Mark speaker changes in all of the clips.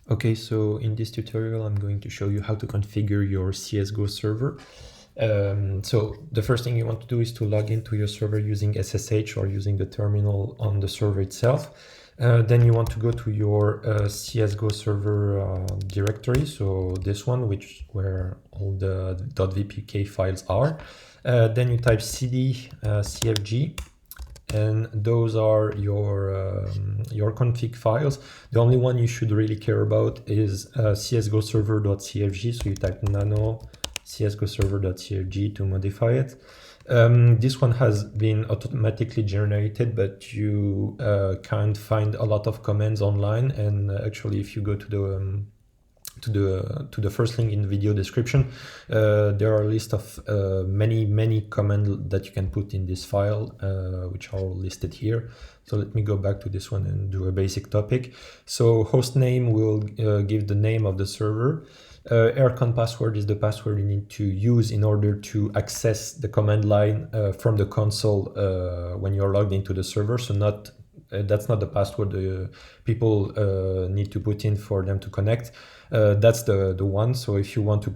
Speaker 1: Okay, so in this tutorial, I'm going to show you how to configure your CSGO server. So the first thing you want to do is to log into your server using SSH or using the terminal on the server itself. Then you want to go to your CSGO server directory, so this one, where all the .vpk files are. Then you type cd cfg, and those are your config files. The only one you should really care about is CSGO server.cfg. So you type nano CSGO server.cfg to modify it. This one has been automatically generated, but you can't find a lot of commands online. And actually, if you go to the first link in the video description, there are a list of many commands that you can put in this file, which are all listed here. So let me go back to this one and do a basic topic. So hostname will give the name of the server. Aircon password is the password you need to use in order to access the command line from the console when you're logged into the server. So that's not the password people need to put in for them to connect. That's the one. So if you want to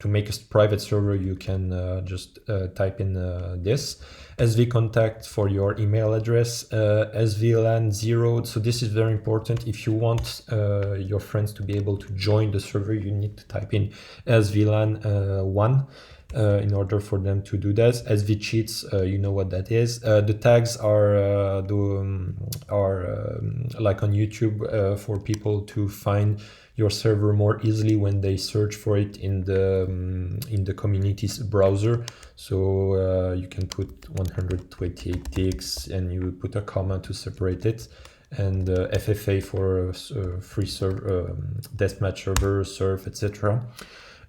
Speaker 1: make a private server, you can just type in this. SV contact for your email address, SVLAN 0. So this is very important. If you want your friends to be able to join the server, you need to type in SVLAN 1. In order for them to do that. SV cheats, you know what that is. The tags are like on YouTube for people to find your server more easily when they search for it in the community's browser. So you can put 128tx and you put a comma to separate it, and FFA for free server, deathmatch server, surf, etc.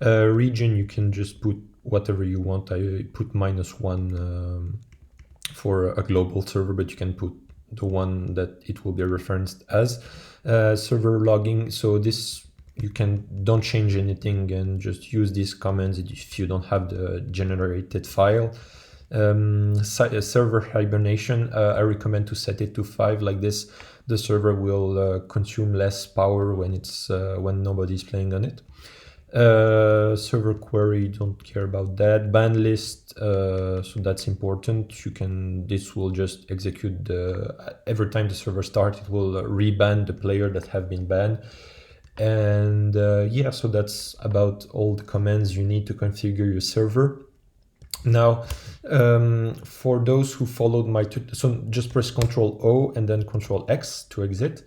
Speaker 1: Region, you can just put whatever you want. I put -1 for a global server, but you can put the one that it will be referenced as. Server logging, so this don't change anything and just use these commands if you don't have the generated file. Server hibernation, I recommend to set it to 5. Like this, the server will consume less power when nobody's playing on it. Server query, don't care about that. Ban list, so that's important. This will just execute every time the server starts, it will reban the player that have been banned. And yeah, so that's about all the commands you need to configure your server. Now, for those who followed so just press Ctrl O and then Ctrl X to exit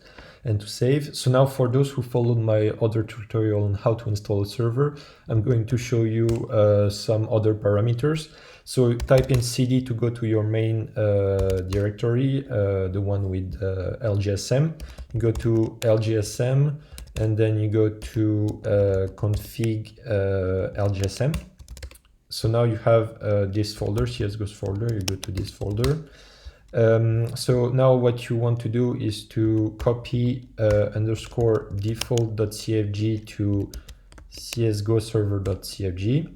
Speaker 1: and to save. So now for those who followed my other tutorial on how to install a server, I'm going to show you some other parameters. So type in cd to go to your main directory, the one with lgsm. You go to lgsm and then you go to config lgsm. So now you have this folder, CSGO folder, you go to this folder. So now what you want to do is to copy _default.cfg to CSGO server.cfg.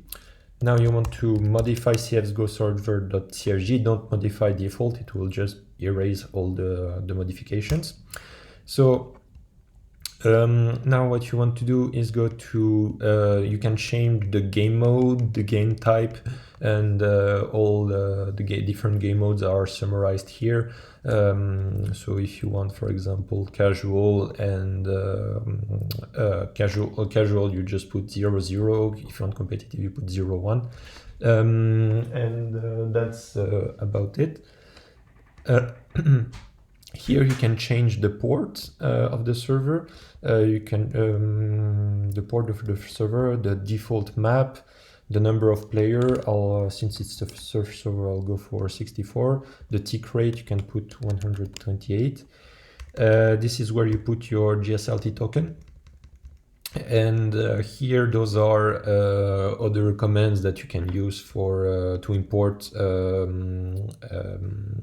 Speaker 1: Now you want to modify CSGO server.cfg. Don't modify default, it will just erase all the modifications. So now what you want to do is go to, you can change the game mode, the game type, and all the different game modes are summarized here. So if you want, for example, casual and casual, you just put 0, 0. If you want competitive, you put 0, 1. And that's about it. Here you can change the port of the server. You can the port of the server, the default map, the number of player. Since it's the surf server, I'll go for 64. The tick rate, you can put 128. This is where you put your GSLT token. And here those are other commands that you can use for to import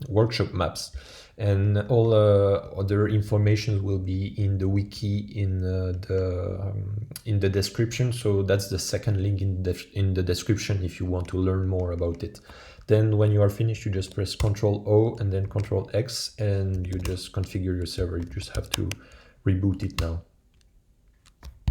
Speaker 1: workshop maps, and all other information will be in the wiki in the description. So that's the second link in the description if you want to learn more about it. Then when you are finished, you just press Ctrl O and then Ctrl X, and you just configure your server. You just have to reboot it now.